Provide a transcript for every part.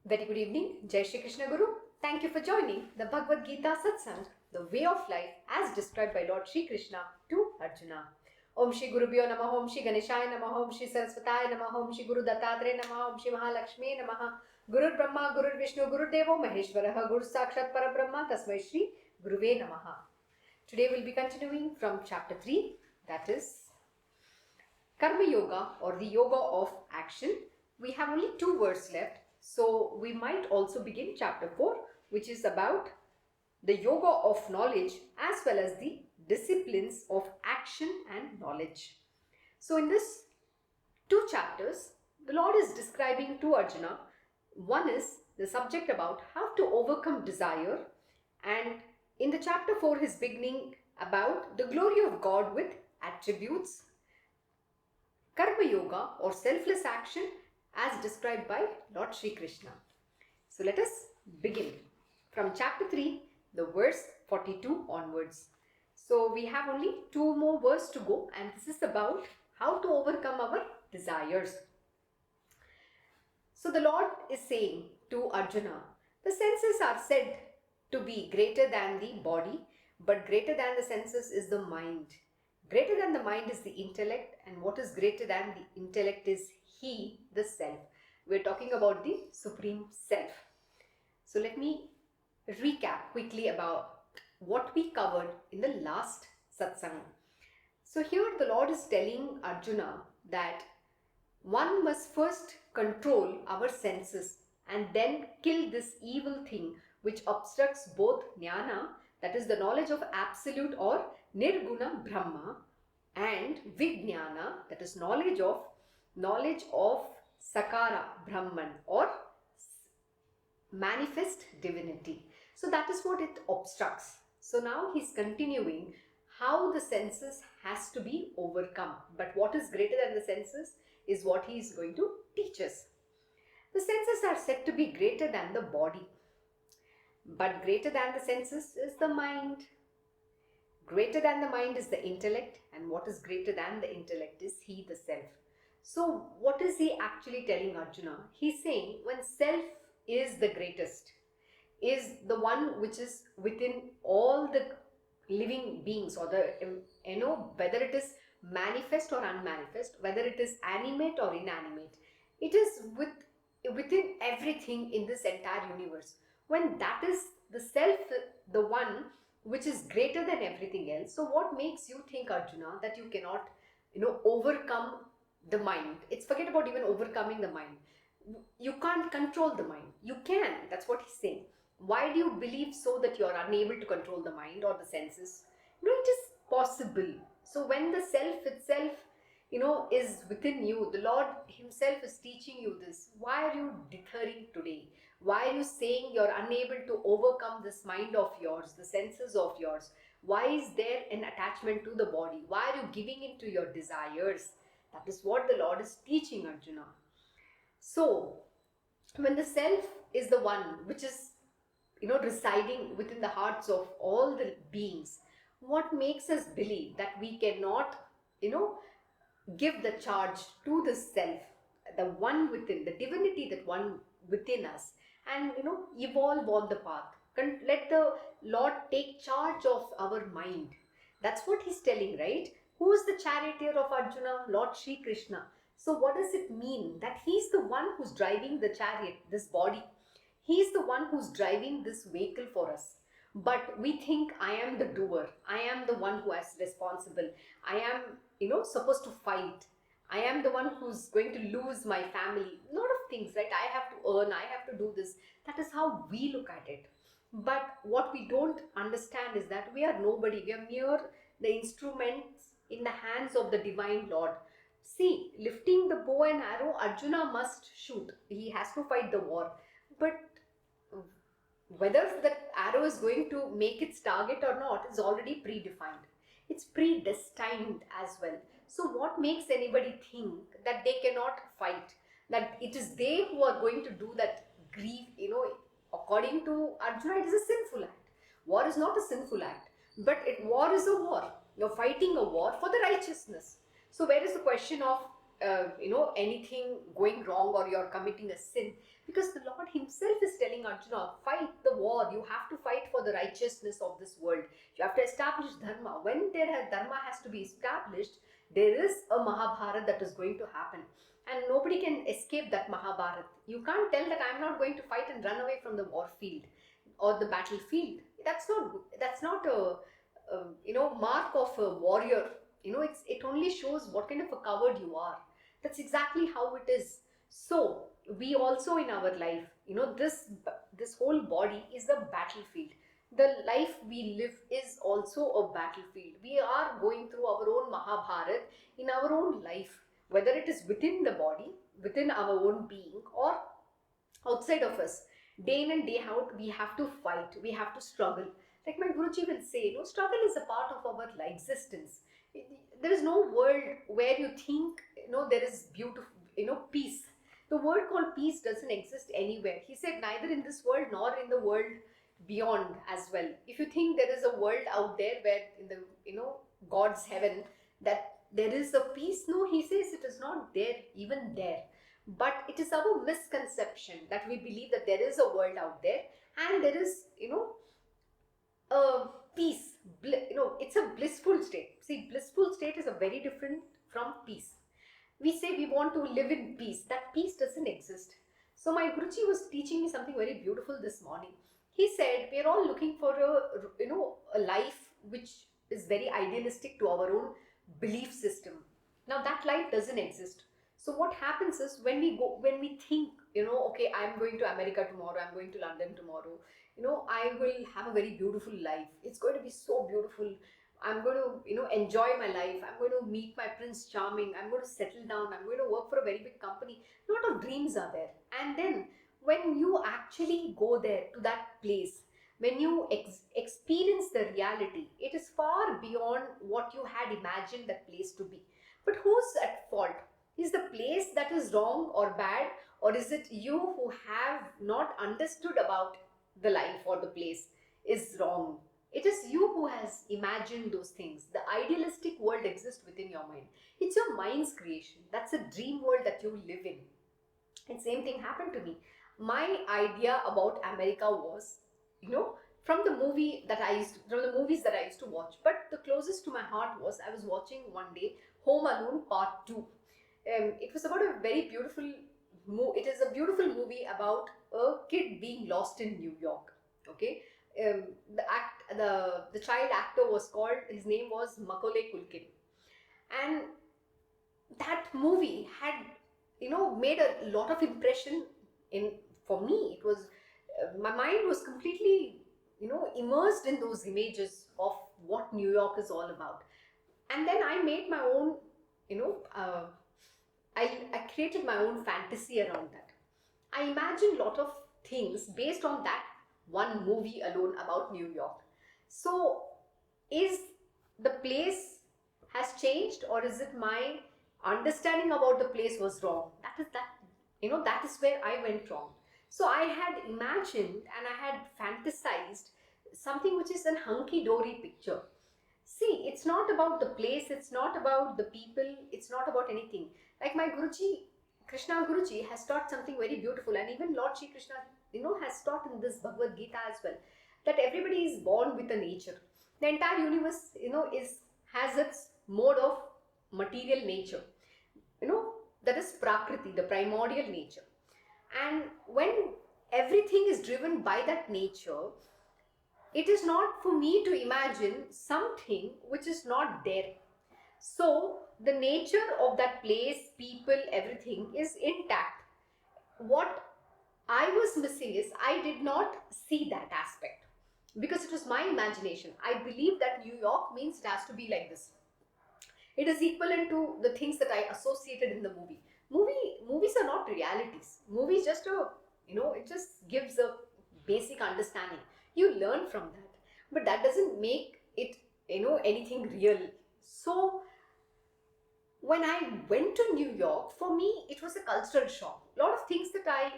Very good evening, Jai Shri Krishna Guru. Thank you for joining the Bhagavad Gita Satsang, the way of life as described by Lord Shri Krishna to Arjuna. Om Shri Gurubhyo Namaha, Om Shri Ganeshaya Namaha, Om Shri Saraswataya Namaha, Om Shri Guru Dattatreya Namaha, Om Shri Mahalakshmi Namaha, Guru Brahma, Guru Vishnu, Guru Devo Maheshwaraha, Guru Sakshat Parabrahma, Tasmai Shri Guruve Namaha. Today we'll be continuing from chapter 3, that is Karmayoga or the Yoga of Action. We have only 2 words left. So we might also begin chapter 4, which is about the yoga of knowledge as well as the disciplines of action and knowledge. So in this 2 chapters, the Lord is describing to Arjuna. One is the subject about how to overcome desire, and in the chapter 4 he is beginning about the glory of God with attributes, Karma Yoga or selfless action as described by Lord Shri Krishna. So let us begin from chapter 3, the verse 42 onwards. So we have only 2 more verses to go, and this is about how to overcome our desires. So the Lord is saying to Arjuna, the senses are said to be greater than the body, but greater than the senses is the mind. Greater than the mind is the intellect, and what is greater than the intellect is He, the Self. We're talking about the Supreme Self. So let me recap quickly about what we covered in the last satsang. So here the Lord is telling Arjuna that one must first control our senses and then kill this evil thing which obstructs both jnana, that is the knowledge of absolute or nirguna Brahma, and vijnana, that is knowledge of sakara Brahman or manifest divinity. So that is what it obstructs. So now he's continuing how the senses has to be overcome. But what is greater than the senses is what he is going to teach us. The senses are said to be greater than the body. But greater than the senses is the mind. Greater than the mind is the intellect, and what is greater than the intellect is He, the Self. So what is he actually telling Arjuna? He's saying when Self is the greatest, is the one which is within all the living beings, or the, whether it is manifest or unmanifest, whether it is animate or inanimate, it is within everything in this entire universe. When that is the Self, the one which is greater than everything else, so what makes you think, Arjuna, that you cannot overcome the mind? It's forget about even overcoming the mind. You can't control the mind. You can. That's what he's saying. Why do you believe so that you are unable to control the mind or the senses? It is possible. So when the Self itself is within you, the Lord himself is teaching you this. Why are you deterring today? Why are you saying you're unable to overcome this mind of yours, the senses of yours? Why is there an attachment to the body? Why are you giving in to your desires? That is what the Lord is teaching Arjuna. So when the Self is the one which is residing within the hearts of all the beings, what makes us believe that we cannot give the charge to the Self, the one within, the divinity that one within us, and evolve on the path? Let the Lord take charge of our mind. That's what he's telling, right? Who is the charioteer of Arjuna? Lord Shri Krishna. So what does it mean? That he's the one who's driving the chariot, this body. He's the one who's driving this vehicle for us. But we think I am the doer. I am the one who is responsible. I am, supposed to fight. I am the one who's going to lose my family. A lot of things, right? I have to earn. I have to do this. That is how we look at it. But what we don't understand is that we are nobody. We are mere the instruments in the hands of the divine Lord. See, lifting the bow and arrow, Arjuna must shoot. He has to fight the war. But whether the arrow is going to make its target or not is already predefined. It's predestined as well. So what makes anybody think that they cannot fight? That it is they who are going to do that grief, according to Arjuna, it is a sinful act. War is not a sinful act, but war is a war. You're fighting a war for the righteousness. So where is the question of anything going wrong or you're committing a sin, because the Lord himself is telling Arjuna, fight the war. You have to fight for the righteousness of this world. You have to establish dharma. When dharma has to be established, there is a Mahabharata that is going to happen, and nobody can escape that Mahabharata. You can't tell that I'm not going to fight and run away from the war field or the battlefield. That's not a mark of a warrior. It only shows what kind of a coward you are. That's exactly how it is. So we also in our life, this whole body is a battlefield. The life we live is also a battlefield. We are going through our own Mahabharat in our own life, whether it is within the body, within our own being, or outside of us. Day in and day out, we have to fight, we have to struggle. Like my Guruji will say, struggle is a part of our existence. There is no world where you think, there is beautiful, peace. The word called peace doesn't exist anywhere. He said neither in this world nor in the world beyond as well. If you think there is a world out there where in the, God's heaven, that there is a peace, no, he says it is not there, even there. But it is our misconception that we believe that there is a world out there and there is, a peace. It's a blissful state. See, blissful state is a very different from peace. We say we want to live in peace. That peace doesn't exist. So my Guruji was teaching me something very beautiful this morning. He said we're all looking for a life which is very idealistic to our own belief system. Now that life doesn't exist. So what happens is when we think, okay, I'm going to America tomorrow, I'm going to London tomorrow, I will have a very beautiful life. It's going to be so beautiful. I'm going to, enjoy my life. I'm going to meet my Prince Charming. I'm going to settle down. I'm going to work for a very big company. A lot of dreams are there. And then when you actually go there to that place, when you experience the reality, it is far beyond what you had imagined that place to be. But who's at fault? Is the place that is wrong or bad, or is it you who have not understood about the life or the place is wrong? It is you who has imagined those things. The idealistic world exists within your mind. It's your mind's creation. That's a dream world that you live in. And same thing happened to me. My idea about America was, from the movies that I used to watch. But the closest to my heart was I was watching one day Home Alone Part 2. It was about a very beautiful it is a beautiful movie about a kid being lost in New York. Okay, the child actor was called, his name was Macaulay Culkin, and that movie had made a lot of impression for me. It was my mind was completely immersed in those images of what New York is all about. And then I made my own I created my own fantasy around that. I imagined a lot of things based on that one movie alone about New York. So is the place has changed, or is it my understanding about the place was wrong? That is where I went wrong. So I had imagined and I had fantasized something which is a hunky-dory picture. See, it's not about the place, it's not about the people, it's not about anything. Like my Guruji, Krishna Guruji has taught something very beautiful, and even Lord Shri Krishna, has taught in this Bhagavad Gita as well, that everybody is born with a nature. The entire universe, has its mode of material nature. That is Prakriti, the primordial nature. And when everything is driven by that nature, it is not for me to imagine something which is not there. So the nature of that place, people, everything is intact. What I was missing is I did not see that aspect because it was my imagination. I believe that New York means it has to be like this. It is equivalent to the things that I associated in the movie. Movies are not realities. Movies just it just gives a basic understanding. You learn from that, but that doesn't make it anything real. So when I went to New York, for me it was a cultural shock. A lot of things that I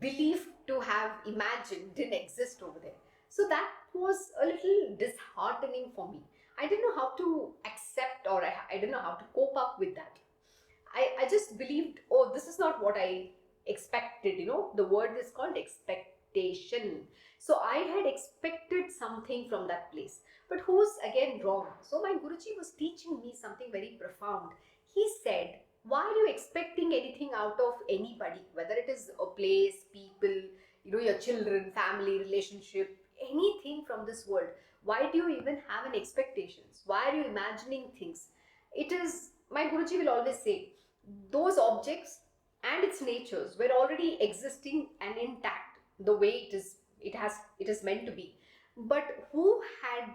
believed to have imagined didn't exist over there. So that was a little disheartening for me. I didn't know how to accept, or I didn't know how to cope up with that. I just believed, oh, this is not what I expected. The word is called expectation. So I had expected something from that place. But who's again wrong? So my Guruji was teaching me something very profound. He said, why are you expecting anything out of anybody? Whether it is a place, people, your children, family, relationship, anything from this world. Why do you even have an expectations? Why are you imagining things? It is, my Guruji will always say, those objects and its natures were already existing and intact the way it is meant to be. But who had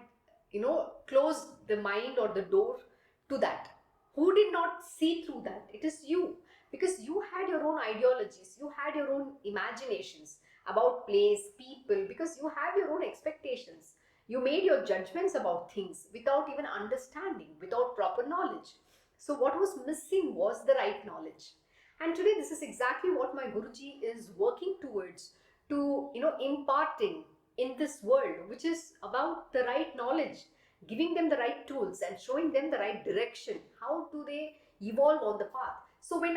closed the mind or the door to that? Who did not see through that? It is you, because you had your own ideologies, you had your own imaginations about place, people, because you have your own expectations. You made your judgments about things without even understanding, without proper knowledge. So what was missing was the right knowledge. And today this is exactly what my Guruji is working towards, to imparting in this world, which is about the right knowledge, giving them the right tools and showing them the right direction. How do they evolve on the path? So if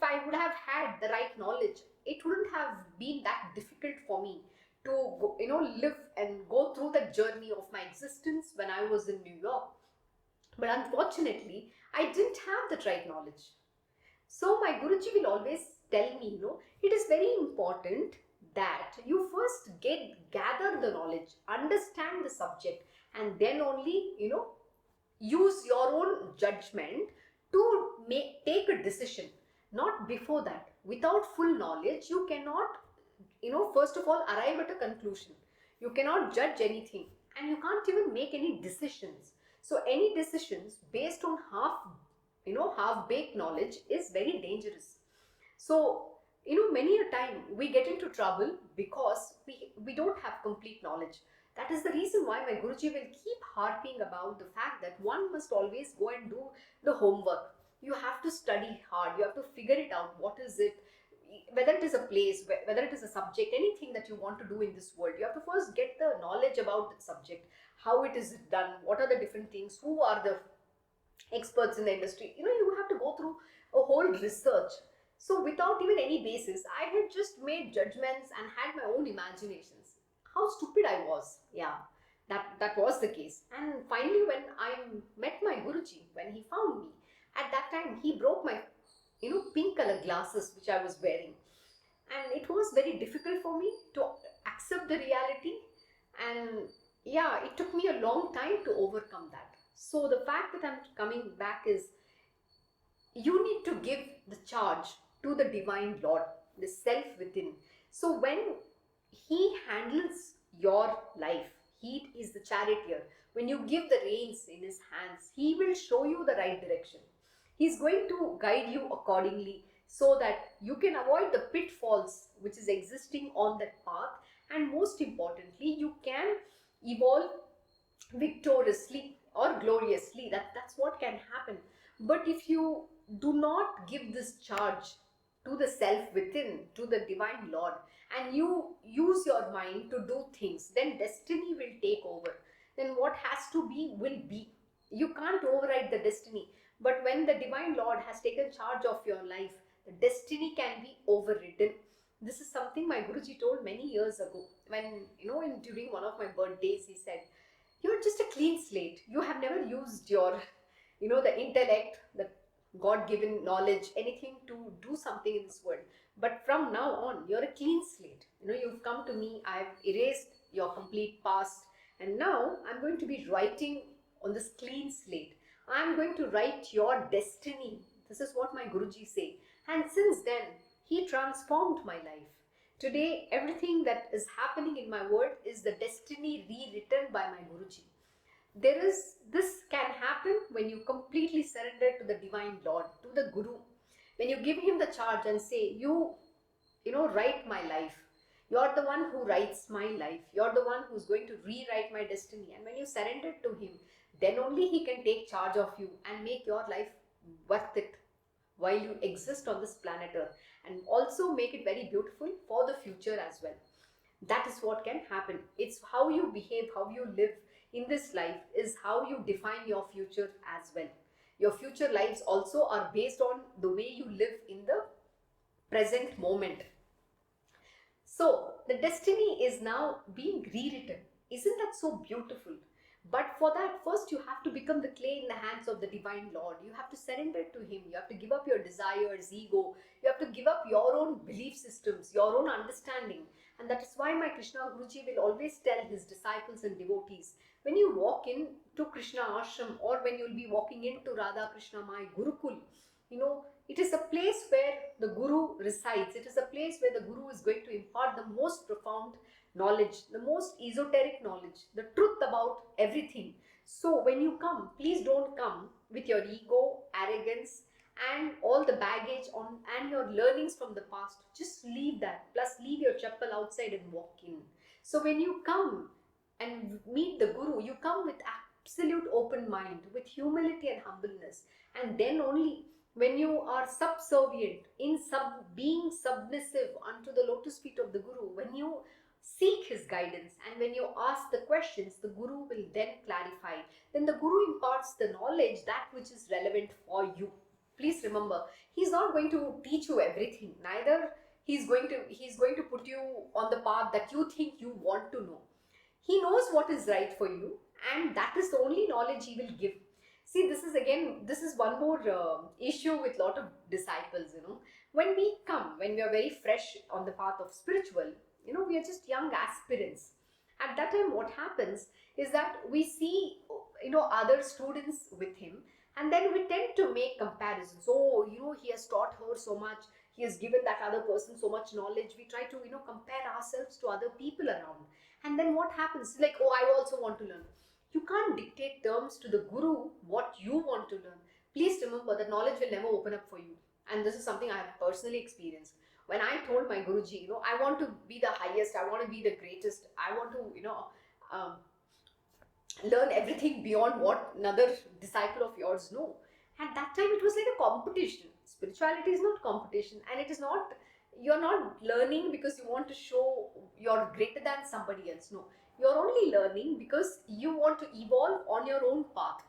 I would have had the right knowledge, it wouldn't have been that difficult for me to live and go through the journey of my existence when I was in New York. But unfortunately, I didn't have that right knowledge. So my Guruji will always tell me, it is very important that you first gather the knowledge, understand the subject, and then only, use your own judgment to take a decision. Not before that. Without full knowledge, you cannot, first of all, arrive at a conclusion. You cannot judge anything, and you can't even make any decisions. So any decisions based on half-baked knowledge is very dangerous. So, many a time we get into trouble because we don't have complete knowledge. That is the reason why my Guruji will keep harping about the fact that one must always go and do the homework. You have to study hard. You have to figure it out. What is it? Whether it is a place, whether it is a subject, anything that you want to do in this world, you have to first get the knowledge about the subject, how it is done, what are the different things, who are the experts in the industry. You have to go through a whole research. So without even any basis, I had just made judgments and had my own imaginations. How stupid I was. Yeah, that was the case. And finally, when I met my Guruji, when he found me, at that time he broke my pink color glasses which I was wearing, and it was very difficult for me to accept the reality. And yeah, it took me a long time to overcome that. So the fact that I'm coming back is, you need to give the charge to the divine Lord, the self within. So when he handles your life, he is the charioteer. When you give the reins in his hands, he will show you the right direction. He's going to guide you accordingly, so that you can avoid the pitfalls which is existing on that path, and most importantly, you can evolve victoriously or gloriously. That's what can happen. But if you do not give this charge to the self within, to the divine Lord, and you use your mind to do things, then destiny will take over. Then what has to be will be. You can't override the destiny. But when the divine Lord has taken charge of your life, the destiny can be overridden. This is something my Guruji told many years ago. When, during one of my birthdays, he said, you're just a clean slate. You have never used your, the intellect, the God-given knowledge, anything to do something in this world. But from now on, you're a clean slate. You've come to me, I've erased your complete past, and now I'm going to be writing on this clean slate. I'm going to write your destiny. This is what my Guruji say. And since then, he transformed my life. Today, everything that is happening in my world is the destiny rewritten by my Guruji. This can happen when you completely surrender to the divine Lord, to the Guru. When you give him the charge and say, write my life. You're the one who writes my life. You're the one who's going to rewrite my destiny. And when you surrender to him, then only he can take charge of you and make your life worth it while you exist on this planet Earth, and also make it very beautiful for the future as well. That is what can happen. It's how you behave, how you live in this life is how you define your future as well. Your future lives also are based on the way you live in the present moment. So the destiny is now being rewritten. Isn't that so beautiful? But for that, first you have to become the clay in the hands of the divine Lord. You have to surrender to Him. You have to give up your desires, ego. You have to give up your own belief systems, your own understanding. And that is why my Krishna Guruji will always tell his disciples and devotees, when you walk into Krishna Ashram, or when you will be walking into Radha Krsna Mai Gurukul, it is a place where the Guru resides. It is a place where the Guru is going to impart the most profound knowledge, the most esoteric knowledge, the truth about everything. So when you come, please don't come with your ego, arrogance, and all the baggage on and your learnings from the past. Just leave that. Plus, leave your chappal outside and walk in. So when you come and meet the Guru, you come with absolute open mind, with humility and humbleness, and then only when you are subservient in being submissive unto the lotus feet of the Guru, when you seek his guidance and when you ask the questions, the Guru will then clarify. Then the Guru imparts the knowledge, that which is relevant for you. Please remember, he's not going to teach you everything. Neither he's going to put you on the path that you think you want to know. He knows what is right for you, and that is the only knowledge he will give. See, this is one more issue with lot of disciples, When we are very fresh on the path of spiritual, we are just young aspirants. At that time, what happens is that we see, other students with him, and then we tend to make comparisons. Oh, he has taught her so much. He has given that other person so much knowledge. We try to, compare ourselves to other people around. And then what happens? Like, oh, I also want to learn. You can't dictate terms to the Guru what you want to learn. Please remember that knowledge will never open up for you. And this is something I have personally experienced. When I told my Guruji, I want to be the highest, I want to be the greatest, I want to, learn everything beyond what another disciple of yours know. At that time, it was like a competition. Spirituality is not competition, and it is not, you're not learning because you want to show you're greater than somebody else. No. You're only learning because you want to evolve on your own path.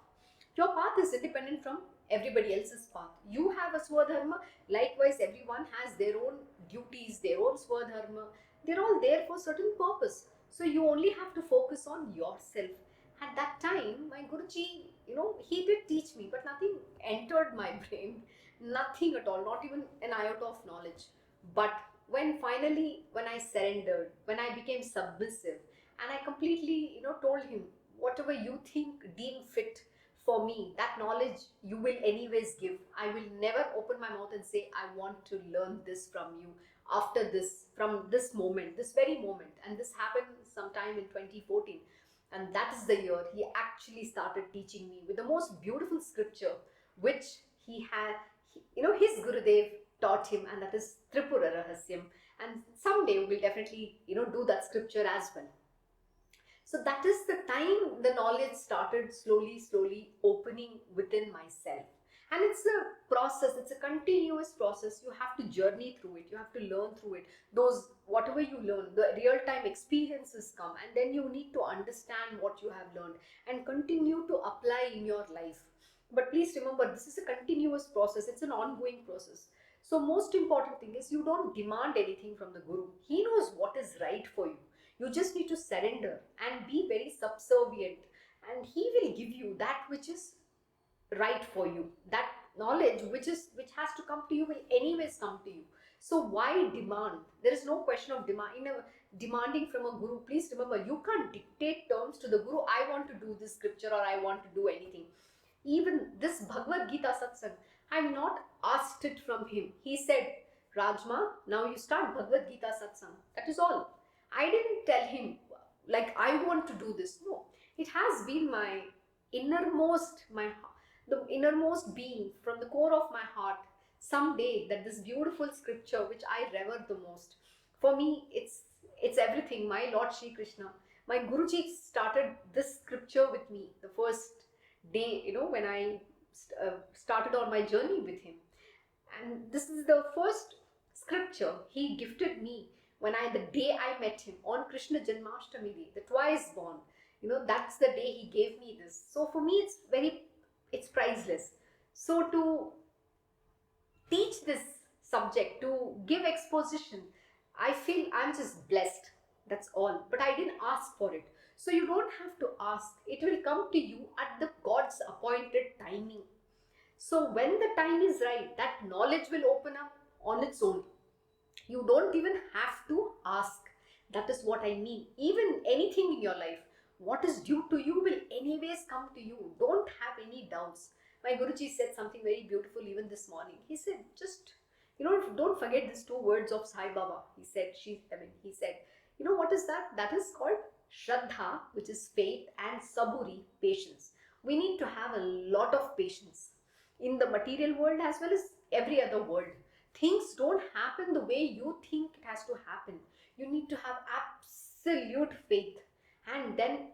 Your path is independent from everybody else's path. You have a Swadharma, likewise everyone has their own duties, their own Swadharma. They're all there for a certain purpose. So you only have to focus on yourself. At that time, my Guruji, he did teach me, but nothing entered my brain. Nothing at all, not even an iota of knowledge. But when I surrendered, when I became submissive, and I completely, told him, whatever you deem fit for me, that knowledge you will anyways give. I will never open my mouth and say, I want to learn this from you after this, from this moment, this very moment. And this happened sometime in 2014. And that is the year he actually started teaching me with the most beautiful scripture, which he had, his Gurudev taught him, and that is Tripura Rahasyam. And someday we will definitely, do that scripture as well. So that is the time the knowledge started slowly opening within myself. And it's a process, it's a continuous process. You have to journey through it, you have to learn through it. Whatever you learn, the real-time experiences come, and then you need to understand what you have learned and continue to apply in your life. But please remember, this is a continuous process, it's an ongoing process. So most important thing is, you don't demand anything from the Guru. He knows what is right for you. You just need to surrender and be very subservient, and he will give you that which is right for you. That knowledge which has to come to you will anyways come to you. So why demand? There is no question of demanding from a Guru. Please remember, you can't dictate terms to the Guru. I want to do this scripture, or I want to do anything. Even this Bhagavad Gita satsang, I have not asked it from him. He said, Rajma, now you start Bhagavad Gita satsang. That is all. I didn't tell him, like, I want to do this. No, it has been my innermost being, from the core of my heart, someday, that this beautiful scripture which I revere the most, for me, it's everything. My Lord Shri Krishna, my Guruji started this scripture with me the first day, when I started on my journey with him. And this is the first scripture he gifted me the day I met him on Krishna Janmashtami Day, the twice born. That's the day he gave me this. So for me, it's priceless. So to teach this subject, to give exposition, I feel I'm just blessed. That's all. But I didn't ask for it. So you don't have to ask. It will come to you at the God's appointed timing. So when the time is right, that knowledge will open up on its own. You don't even have to ask. That is what I mean. Even anything in your life, what is due to you will anyways come to you. Don't have any doubts. My Guruji said something very beautiful even this morning. He said, just, don't forget these two words of Sai Baba. He said, what is that? That is called Shraddha, which is faith, and Saburi, patience. We need to have a lot of patience in the material world as well as every other world. Things don't happen the way you think it has to happen. You need to have absolute faith, and then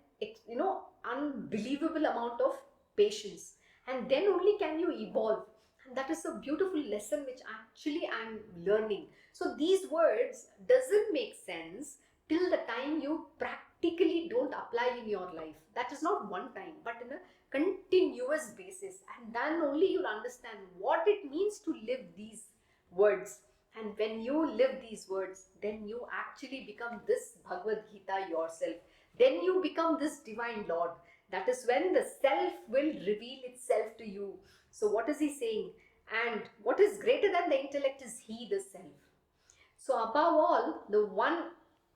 unbelievable amount of patience, and then only can you evolve. And that is a beautiful lesson which actually I'm learning. So these words doesn't make sense till the time you practically don't apply in your life. That is not one time, but in a continuous basis, and then only you'll understand what it means to live these words. And when you live these words, then you actually become this Bhagavad Gita yourself. Then you become this divine Lord. That is when the self will reveal itself to you. So what is he saying? And what is greater than the intellect is he, the self. So above all, the one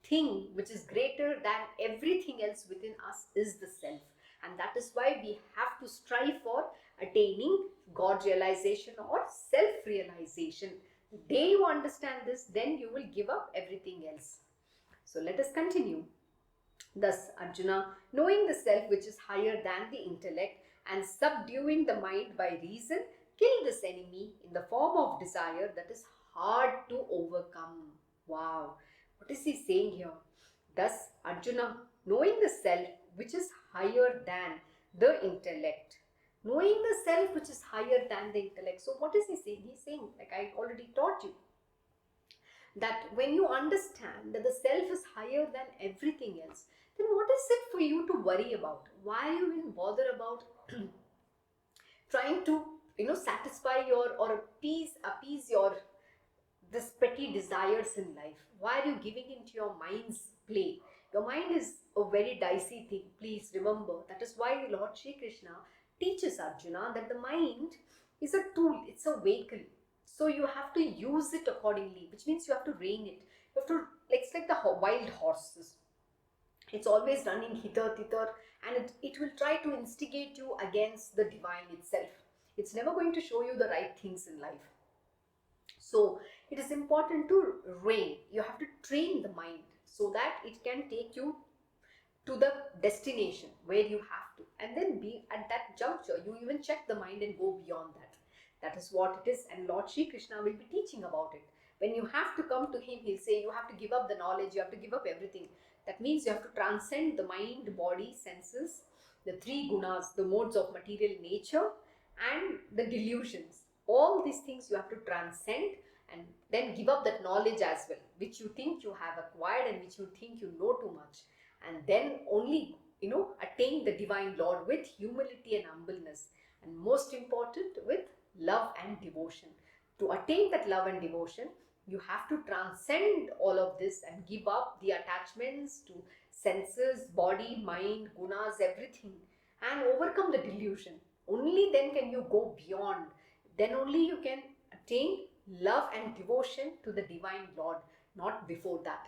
thing which is greater than everything else within us is the self. And that is why we have to strive for attaining God realization or self-realization. The day you understand this, then you will give up everything else. So let us continue. Thus, Arjuna, knowing the self which is higher than the intellect and subduing the mind by reason, kill this enemy in the form of desire that is hard to overcome. Wow. What is he saying here? Thus, Arjuna, knowing the self which is higher than the intellect. Knowing the self which is higher than the intellect. So what is he saying? He's saying, like I already taught you, that when you understand that the self is higher than everything else, then what is it for you to worry about? Why are you even bother about trying to satisfy your or appease your this petty desires in life? Why are you giving into your mind's play? Your mind is a very dicey thing. Please remember, that is why Lord Shri Krishna teaches Arjuna that the mind is a tool, it's a vehicle. So you have to use it accordingly, which means you have to rein it. You have to, it's like the wild horses. It's always running hither, thither, and it will try to instigate you against the divine itself. It's never going to show you the right things in life. So it is important to rein. You have to train the mind so that it can take you to the destination where you have to. And then be at that juncture, you even check the mind and go beyond that. That is what it is. And Lord Shri Krishna will be teaching about it. When you have to come to him, he'll say you have to give up the knowledge, you have to give up everything. That means you have to transcend the mind, body, senses, the three gunas, the modes of material nature, and the delusions. All these things you have to transcend, and then give up that knowledge as well, which you think you have acquired and which you think you know too much. And then only, attain the divine Lord with humility and humbleness. And most important, with love and devotion. To attain that love and devotion, you have to transcend all of this and give up the attachments to senses, body, mind, gunas, everything, and overcome the delusion. Only then can you go beyond. Then only you can attain love and devotion to the divine Lord, not before that.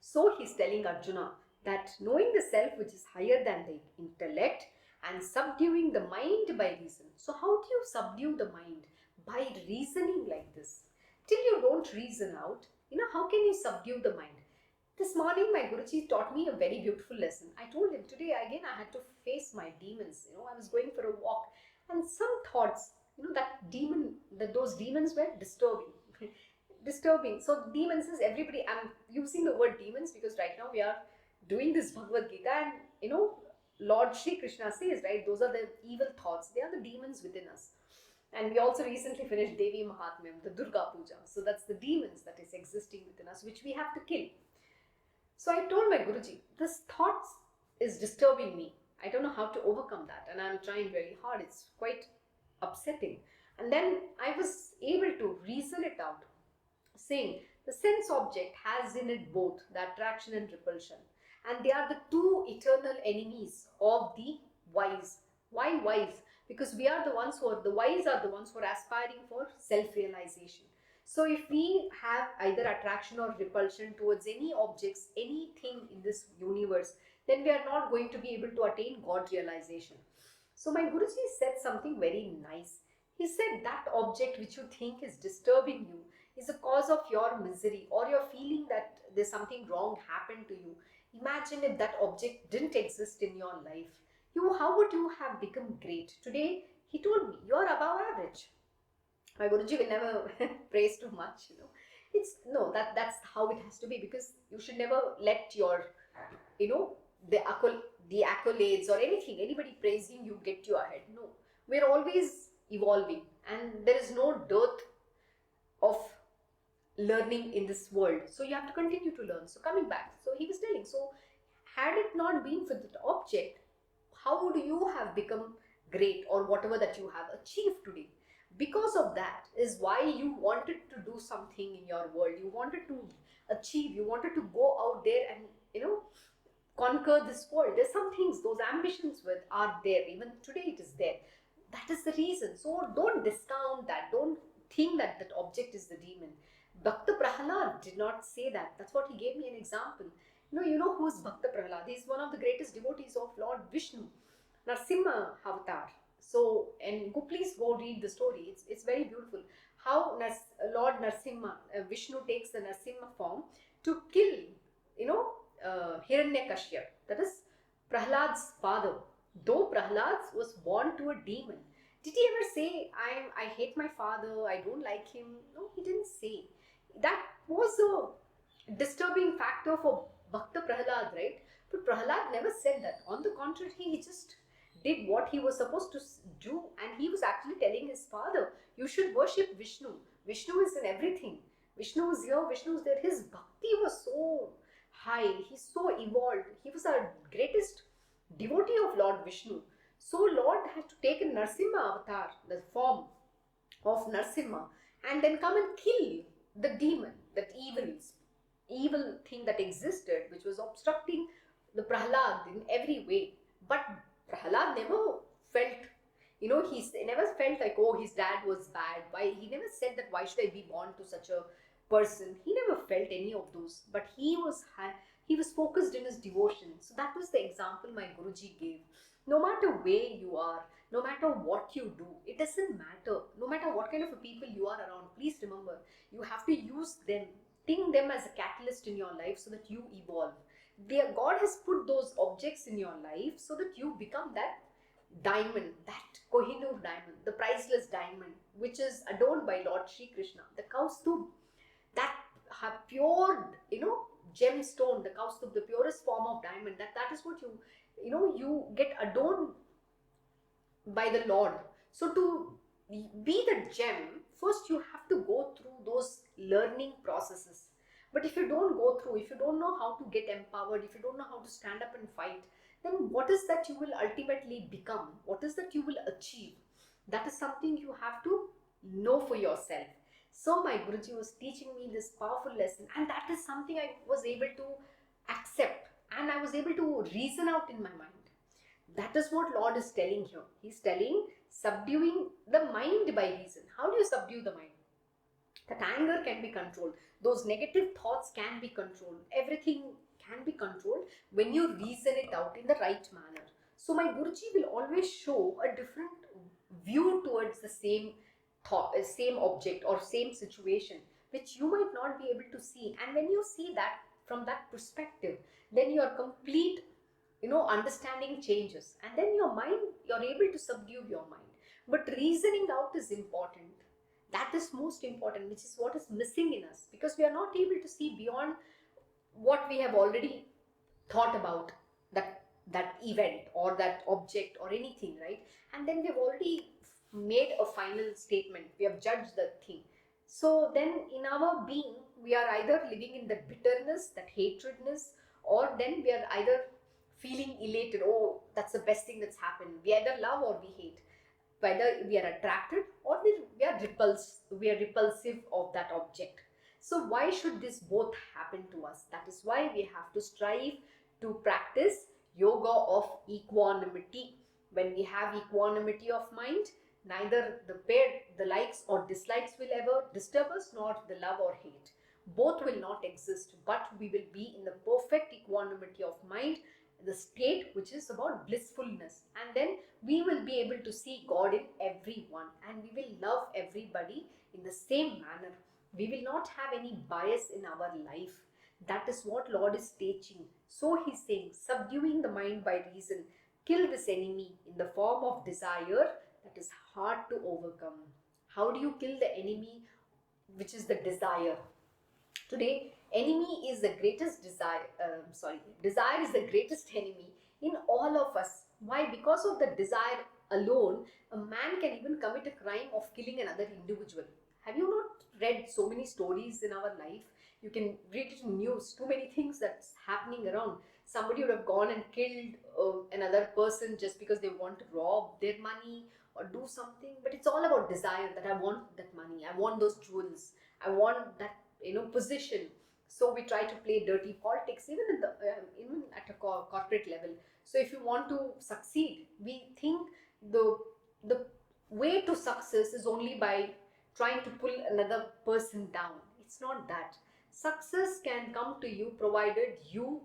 So he's telling Arjuna that knowing the self which is higher than the intellect and subduing the mind by reason. So how do you subdue the mind? By reasoning like this. Till you don't reason out, how can you subdue the mind? This morning my Guruji taught me a very beautiful lesson. I told him today again I had to face my demons. I was going for a walk and some thoughts, those demons were disturbing. Disturbing. So demons is everybody. I'm using the word demons because right now we are doing this Bhagavad Gita, and Lord Shri Krishna says, right, those are the evil thoughts. They are the demons within us. And we also recently finished Devi Mahatmyam, the Durga Puja. So that's the demons that is existing within us, which we have to kill. So I told my Guruji, this thoughts is disturbing me. I don't know how to overcome that, and I'm trying very hard. It's quite upsetting. And then I was able to reason it out, saying the sense object has in it both the attraction and repulsion, and they are the two eternal enemies of the wise. Why wise? Because we are the ones who are the wise, are the ones who are aspiring for self-realization. So if we have either attraction or repulsion towards any objects, anything in this universe, then we are not going to be able to attain God realization. So my Guruji said something very nice. He said that object which you think is disturbing you is a cause of your misery, or you're feeling that there's something wrong happened to you. Imagine if that object didn't exist in your life. How would you have become great? Today, he told me, you're above average. My Guruji will never praise too much, It's no, that's how it has to be, because you should never let your, you know, the accolades or anything, anybody praising you get you ahead. No, we're always evolving, and there is no dearth of learning in this world. So you have to continue to learn. So coming back, so he was telling, so had it not been for that object, how would you have become great, or whatever that you have achieved today? Because of that is why you wanted to do something in your world. You wanted to achieve, you wanted to go out there and, conquer this world. There's some things, those ambitions are there. Even today it is there. That is the reason. So don't discount that. Don't think that that object is the demon. Bhakta Prahalad did not say that. That's what he gave me an example. You know who is Bhakta Prahalad? He is one of the greatest devotees of Lord Vishnu, Narsimha avatar. So, and please go read the story. It's very beautiful. How Lord Narsimha, Vishnu takes the Narsimha form to kill, Hiranyakashyap. That is Prahlad's father. Though Prahlad was born to a demon, did he ever say, I hate my father, I don't like him? No, he didn't say. That was a disturbing factor for Bhakta Prahlad, right? But Prahlad never said that. On the contrary, he just did what he was supposed to do, and he was actually telling his father, you should worship Vishnu. Vishnu is in everything. Vishnu is here, Vishnu is there. His bhakti was so high, he's so evolved. He was our greatest devotee of Lord Vishnu. So Lord had to take a Narsimha avatar, the form of Narsimha, and then come and kill the demon, that evil thing that existed, which was obstructing the Prahlad in every way. But Prahlad never felt, he never felt like, oh, his dad was bad. Why? He never said that, why should I be born to such a person? He never felt any of those. But he was focused in his devotion. So that was the example my Guruji gave. No matter where you are, no matter what you do, it doesn't matter. No matter what kind of a people you are around, please remember, you have to use them, think them as a catalyst in your life so that you evolve. God has put those objects in your life so that you become that diamond, that Kohinoor diamond, the priceless diamond, which is adorned by Lord Shri Krishna, the Kaustubh, that pure, gemstone, the Kaustubh, the purest form of diamond. That is what you get adorned by the Lord. So to be the gem, first you have to go through those learning processes. But if you don't go through, if you don't know how to get empowered, if you don't know how to stand up and fight, then what is that you will ultimately become? What is that you will achieve? That is something you have to know for yourself. So my Guruji was teaching me this powerful lesson, and that is something I was able to accept, and I was able to reason out in my mind. That is what Lord is telling here. He's telling, subduing the mind by reason. How do you subdue the mind? That anger can be controlled. Those negative thoughts can be controlled. Everything can be controlled when you reason it out in the right manner. So my Guruji will always show a different view towards the same thought, same object or same situation, which you might not be able to see. And when you see that from that perspective, then your complete, understanding changes. And then your mind, you're able to subdue your mind. But reasoning out is important. That is most important, which is what is missing in us, because we are not able to see beyond what we have already thought about that event or that object or anything, right? And then we have already made a final statement. We have judged the thing. So then in our being, we are either living in that bitterness, that hatredness, or then we are either feeling elated. Oh, that's the best thing that's happened. We either love or we hate. whether we are attracted or we are repulsive of that object. So why should this both happen to us? That is why we have to strive to practice yoga of equanimity. When we have equanimity of mind, neither the likes or dislikes will ever disturb us, nor the love or hate. Both will not exist, but we will be in the perfect equanimity of mind, the state which is about blissfulness. And then we will be able to see God in everyone, and we will love everybody in the same manner. We will not have any bias in our life. That is what Lord is teaching. So he's saying, subduing the mind by reason, kill this enemy in the form of desire that is hard to overcome. How do you kill the enemy, which is the desire? Today, enemy is the greatest desire. Desire is the greatest enemy in all of us. Why? Because of the desire alone, a man can even commit a crime of killing another individual. Have you not read so many stories in our life? You can read it in news. Too many things that's happening around. Somebody would have gone and killed another person just because they want to rob their money or do something. But it's all about desire, that I want that money. I want those jewels. I want that position. So we try to play dirty politics even in the even at a corporate level. So if you want to succeed, we think the way to success is only by trying to pull another person down. It's not that. Success can come to you provided you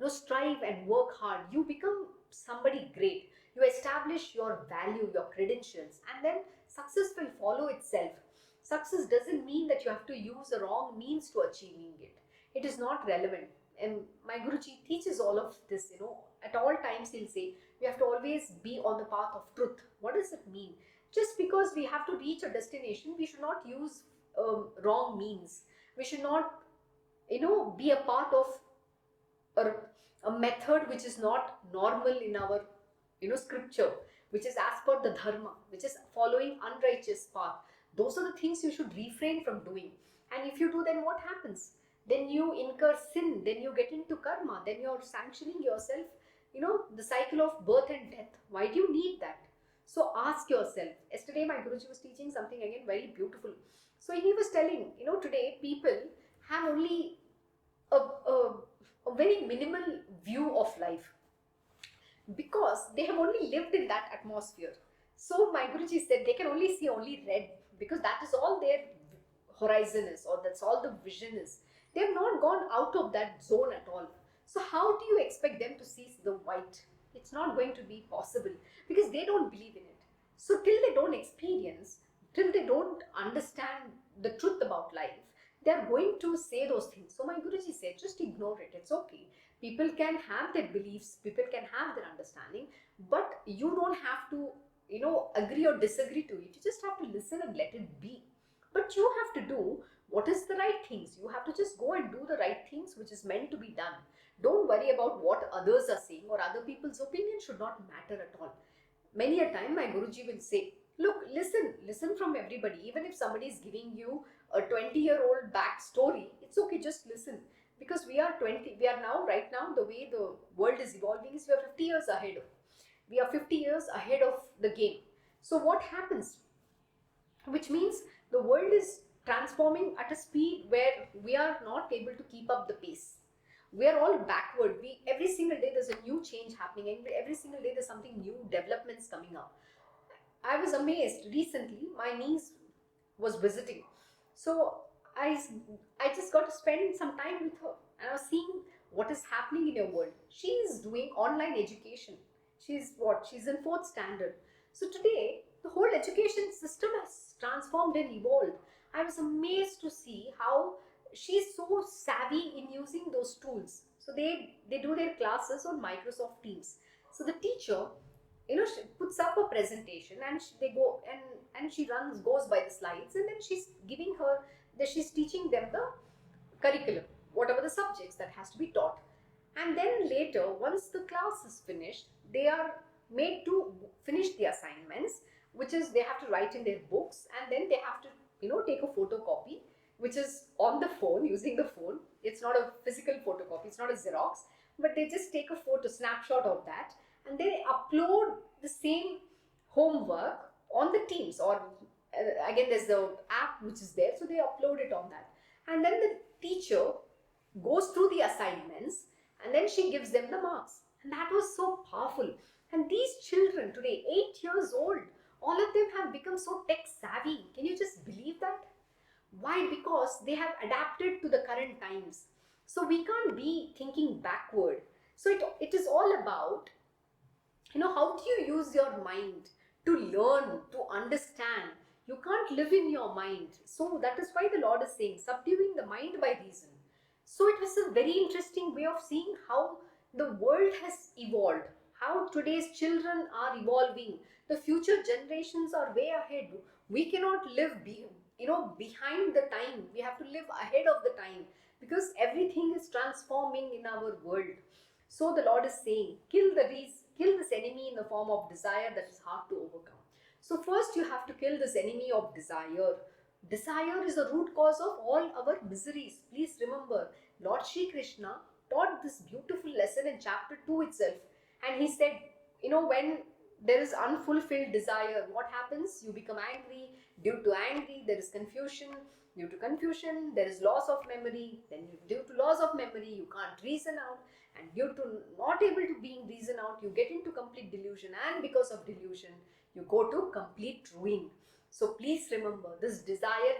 strive and work hard. You become somebody great. You establish your value, your credentials, and then success will follow itself. Success doesn't mean that you have to use the wrong means to achieving it. It is not relevant. And my Guruji teaches all of this, at all times he'll say, we have to always be on the path of truth. What does it mean? Just because we have to reach a destination, we should not use wrong means. We should not, be a part of a method which is not normal in our, scripture, which is as per the dharma, which is following unrighteous path. Those are the things you should refrain from doing. And if you do, then what happens? Then you incur sin, then you get into karma, then you're sanctioning yourself, the cycle of birth and death. Why do you need that? So ask yourself. Yesterday my Guruji was teaching something again very beautiful. So he was telling, today people have only a very minimal view of life because they have only lived in that atmosphere. So my Guruji said they can only see only red because that is all their horizon is, or that's all the vision is. They have not gone out of that zone at all. So how do you expect them to see the white? It's not going to be possible because they don't believe in it. So till they don't experience, till they don't understand the truth about life, they are going to say those things. So my Guruji said, just ignore it. It's okay. People can have their beliefs, people can have their understanding, but you don't have to, agree or disagree to it. You just have to listen and let it be. But you have to do what is the right things. You have to just go and do the right things which is meant to be done. Don't worry about what others are saying, or other people's opinion should not matter at all. Many a time my Guruji will say, look, listen from everybody. Even if somebody is giving you a 20-year-old backstory, it's okay, just listen. Because we are now, right now, the way the world is evolving is we are 50 years ahead. We are 50 years ahead of the game. So what happens? Which means the world is transforming at a speed where we are not able to keep up the pace. We are all backward. Every single day there's a new change happening, and every single day there's something new, developments coming up. I was amazed. Recently, my niece was visiting. So I just got to spend some time with her, and I was seeing what is happening in your world. She is doing online education. She's in 4th standard. So today, the whole education system has transformed and evolved. I was amazed to see how she's so savvy in using those tools. So they do their classes on Microsoft Teams. So the teacher, she puts up a presentation, and they go and she goes by the slides, and then she's teaching them the curriculum, whatever the subjects that has to be taught. And then later, once the class is finished, they are made to finish the assignments, which is they have to write in their books, and then they have to take a photocopy, which is on the phone, using the phone. It's not a physical photocopy, it's not a Xerox, but they just take a snapshot of that, and they upload the same homework on the Teams, or again there's the app which is there, so they upload it on that, and then the teacher goes through the assignments and then she gives them the marks. And that was so powerful. And these children today, 8 years old, all of them have become so tech savvy. Can you just believe that? Why? Because they have adapted to the current times. So we can't be thinking backward. So it is all about, how do you use your mind to learn, to understand. You can't live in your mind. So that is why the Lord is saying, subduing the mind by reason. So it was a very interesting way of seeing how the world has evolved, how today's children are evolving. The future generations are way ahead. We cannot live behind the time. We have to live ahead of the time, because everything is transforming in our world. So the Lord is saying, kill this enemy in the form of desire that is hard to overcome. So first you have to kill this enemy of desire. Desire is the root cause of all our miseries. Please remember, Lord Shri Krishna taught this beautiful lesson in chapter 2 itself. And he said, when there is unfulfilled desire, what happens? You become angry. Due to angry, there is confusion. Due to confusion, there is loss of memory. Then due to loss of memory, you can't reason out. And due to not able to being reason out, you get into complete delusion. And because of delusion, you go to complete ruin. So please remember, this desire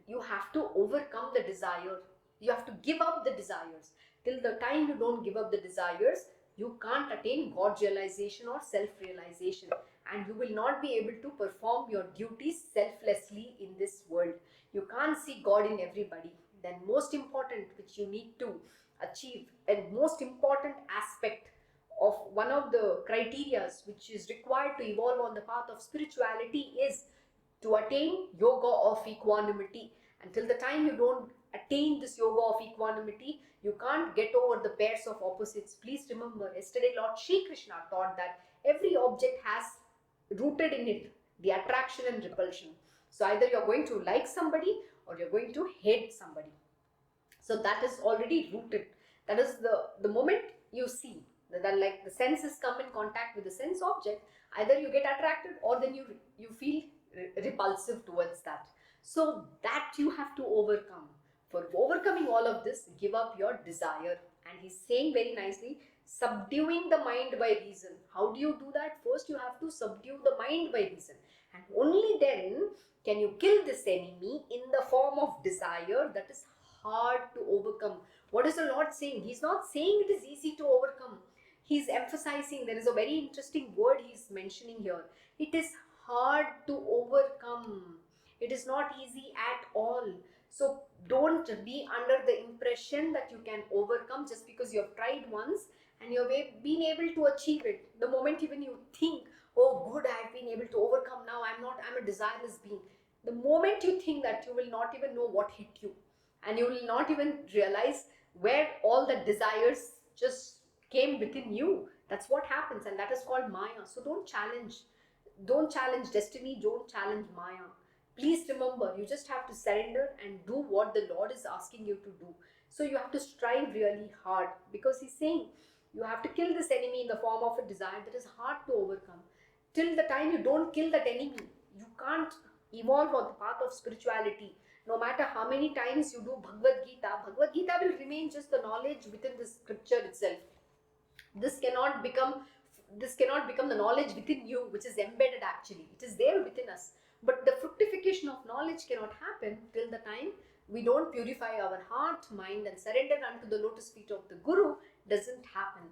you have to overcome the desire. You have to give up the desires. Till the time you don't give up the desires, you can't attain God realization or self-realization. And you will not be able to perform your duties selflessly in this world. You can't see God in everybody. Then most important, which you need to achieve, and most important aspect of one of the criterias which is required to evolve on the path of spirituality is to attain yoga of equanimity. Until the time you don't attain this yoga of equanimity, you can't get over the pairs of opposites. Please remember, yesterday Lord Shri Krishna taught that every object has rooted in it the attraction and repulsion. So either you're going to like somebody or you're going to hate somebody. So that is already rooted. That is the moment you see that, like the senses come in contact with the sense object, either you get attracted or then you feel repulsive towards that. So that you have to overcome. For overcoming all of this, give up your desire. And he's saying very nicely, subduing the mind by reason. How do you do that? First you have to subdue the mind by reason. And only then can you kill this enemy in the form of desire that is hard to overcome. What is the Lord saying? He's not saying it is easy to overcome. He's emphasizing, there is a very interesting word he's mentioning here. It is hard to overcome. It is not easy at all. So don't be under the impression that you can overcome just because you have tried once and you have been able to achieve it. The moment even you think, oh good, I have been able to overcome, now I'm a desireless being. The moment you think that, you will not even know what hit you. And you will not even realize where all the desires just came within you. That's what happens, and that is called Maya. So don't challenge destiny, don't challenge Maya. Please remember, you just have to surrender and do what the Lord is asking you to do. So you have to strive really hard, because he's saying you have to kill this enemy in the form of a desire that is hard to overcome. Till the time you don't kill that enemy, you can't evolve on the path of spirituality. No matter how many times you do Bhagavad Gita will remain just the knowledge within the scripture itself. This cannot become the knowledge within you, which is embedded actually. It is there within us. But the fructification of knowledge cannot happen till the time we don't purify our heart, mind and surrender unto the lotus feet of the Guru. Doesn't happen.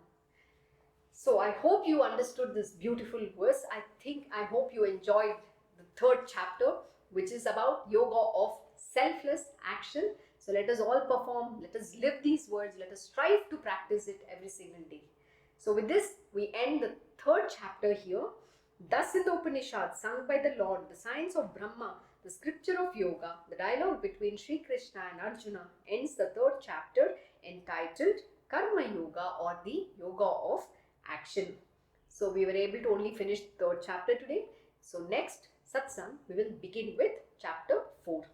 So I hope you understood this beautiful verse. I hope you enjoyed the third chapter, which is about yoga of selfless action. So let us all perform, let us live these words, let us strive to practice it every single day. So with this, we end the third chapter here. Thus in the Upanishad, sung by the Lord, the science of Brahma, the scripture of yoga, the dialogue between Shri Krishna and Arjuna ends the third chapter, entitled Karmayoga, or the yoga of action. So we were able to only finish the third chapter today. So next satsang, we will begin with chapter 4.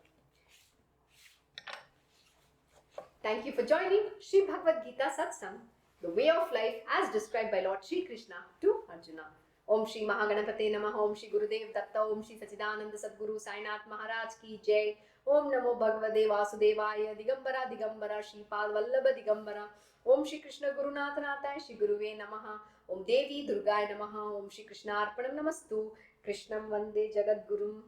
Thank you for joining Sri Bhagavad Gita Satsang, the way of life as described by Lord Shri Krishna to Arjuna. ओम श्री महागणपते नमः। ओम श्री गुरुदेव दत्त। ओम श्री सच्चिदानंद सद्गुरु साईनाथ महाराज की जय। ओम नमो भगवते वासुदेवाय। दिगंबरा दिगंबरा श्रीपाद वल्लभ दिगंबरा। ओम श्री कृष्ण गुरुनाथ नाथाय श्री गुरुवे नमः। ओम देवी दुर्गाय नमः। ओम श्री कृष्णार्पणं नमस्तु। कृष्णं वंदे जगद्गुरुम्।